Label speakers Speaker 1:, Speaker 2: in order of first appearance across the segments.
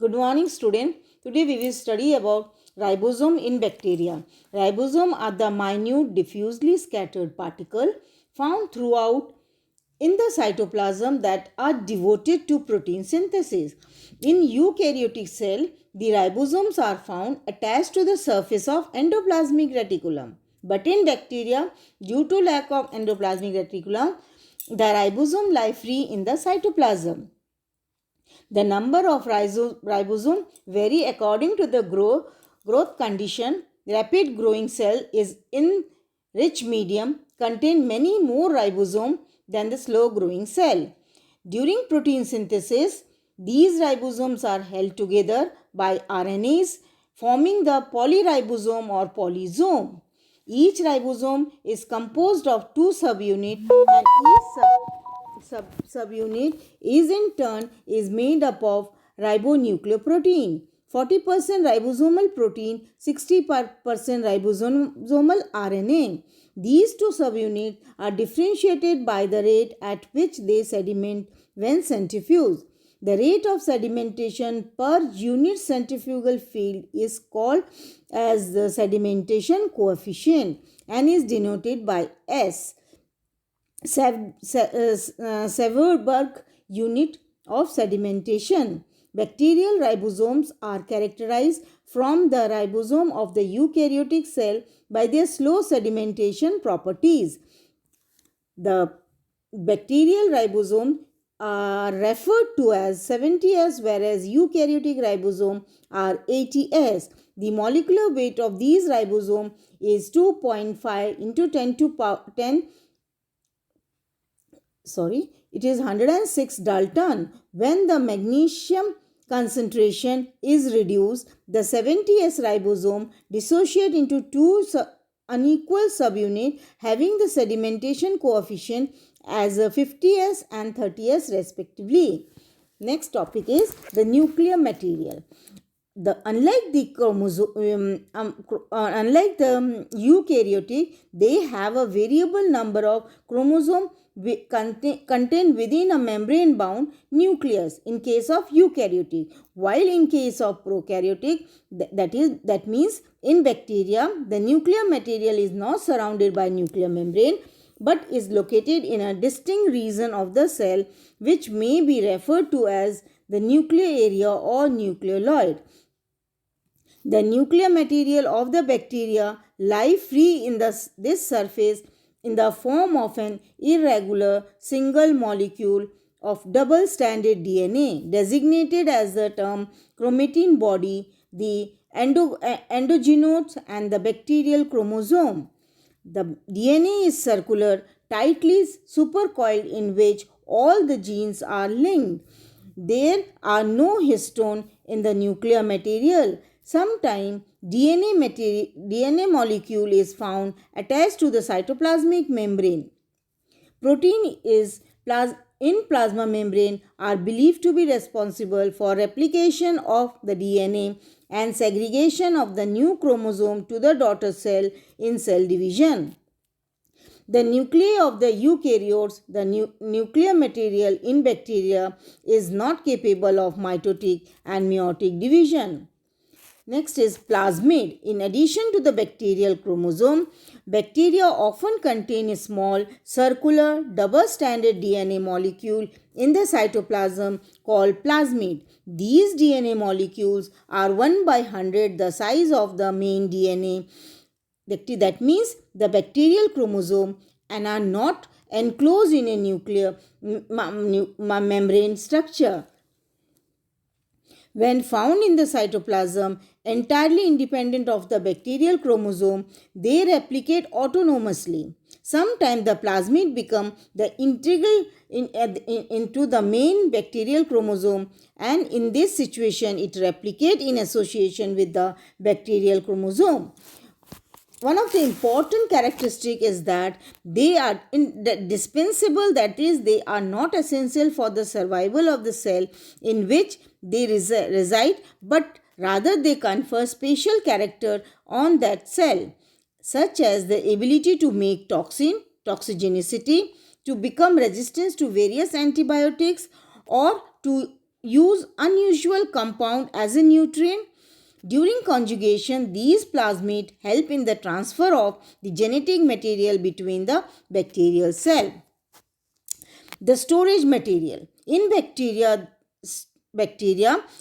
Speaker 1: Good morning, student. Today we will study about ribosome in bacteria. Ribosome are the minute, diffusely scattered particles found throughout in the cytoplasm that are devoted to protein synthesis. In eukaryotic cell, the ribosomes are found attached to the surface of endoplasmic reticulum. But in bacteria, due to lack of endoplasmic reticulum, the ribosome lie free in the cytoplasm. The number of ribosome vary according to the growth condition. Rapid growing cell is in rich medium contain many more ribosome than the slow growing cell. During protein synthesis, these ribosomes are held together by RNAs forming the polyribosome or polysome. Each ribosome is composed of two subunits and each subunit is in turn is made up of ribonucleoprotein. 40% ribosomal protein, 60% ribosomal RNA. These two subunits are differentiated by the rate at which they sediment when centrifuged. The rate of sedimentation per unit centrifugal field is called as the sedimentation coefficient and is denoted by S. Severberg unit of sedimentation. Bacterial ribosomes are characterized from the ribosome of the eukaryotic cell by their slow sedimentation properties. The bacterial ribosome are referred to as 70S, whereas eukaryotic ribosome are 80S. The molecular weight of these ribosomes is 2.5 into 10 to power 10 it is 106 Dalton. When the magnesium concentration is reduced, the 70S ribosome dissociate into two unequal subunits having the sedimentation coefficient as 50S and 30S respectively. Next topic is the nuclear material. Unlike the eukaryotic, they have a variable number of chromosomes contained within a membrane-bound nucleus in case of eukaryotic, while in case of prokaryotic, that means in bacteria, the nuclear material is not surrounded by nuclear membrane but is located in a distinct region of the cell which may be referred to as the nuclear area or nucleoloid. The nuclear material of the bacteria lie free in this surface in the form of an irregular single molecule of double-stranded DNA designated as the term chromatin body, the endogenodes and the bacterial chromosome. The DNA is circular, tightly supercoiled in which all the genes are linked. There are no histones in the nuclear material. Sometimes DNA molecule is found attached to the cytoplasmic membrane. Protein in plasma membrane are believed to be responsible for replication of the DNA and segregation of the new chromosome to the daughter cell in cell division. The nuclei of the eukaryotes, the nuclear material in bacteria, is not capable of mitotic and meiotic division. Next is plasmid. In addition to the bacterial chromosome, bacteria often contain a small circular double-stranded DNA molecule in the cytoplasm called plasmid. These DNA molecules are 1 by 100 the size of the main DNA. That means the bacterial chromosome and are not enclosed in a nuclear membrane structure. When found in the cytoplasm, entirely independent of the bacterial chromosome, they replicate autonomously. Sometimes the plasmid become the integral into the main bacterial chromosome, and in this situation it replicates in association with the bacterial chromosome. One of the important characteristics is that they are indispensable, that is, they are not essential for the survival of the cell in which they reside, but rather they confer special character on that cell, such as the ability to make toxicity, to become resistant to various antibiotics, or to use unusual compound as a nutrient. During conjugation, these plasmid help in the transfer of the genetic material between the bacterial cell. The storage material. In bacteria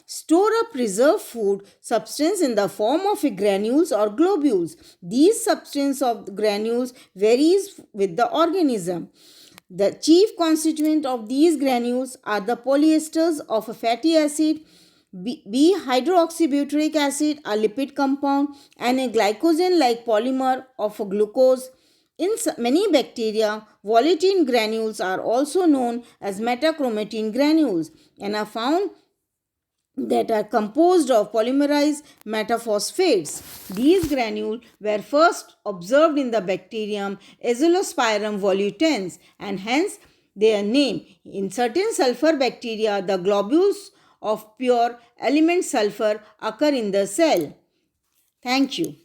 Speaker 1: store a preserved food substance in the form of granules or globules. These substance of granules varies with the organism. The chief constituent of these granules are the polyesters of a fatty acid, B-hydroxybutyric acid, a lipid compound, and a glycogen-like polymer of a glucose. In many bacteria, volatile granules are also known as metachromatin granules and are found that are composed of polymerized metaphosphates. These granules were first observed in the bacterium Azoospermum volutens and hence their name. In certain sulfur bacteria, the globules of pure element sulfur occur in the cell. Thank you.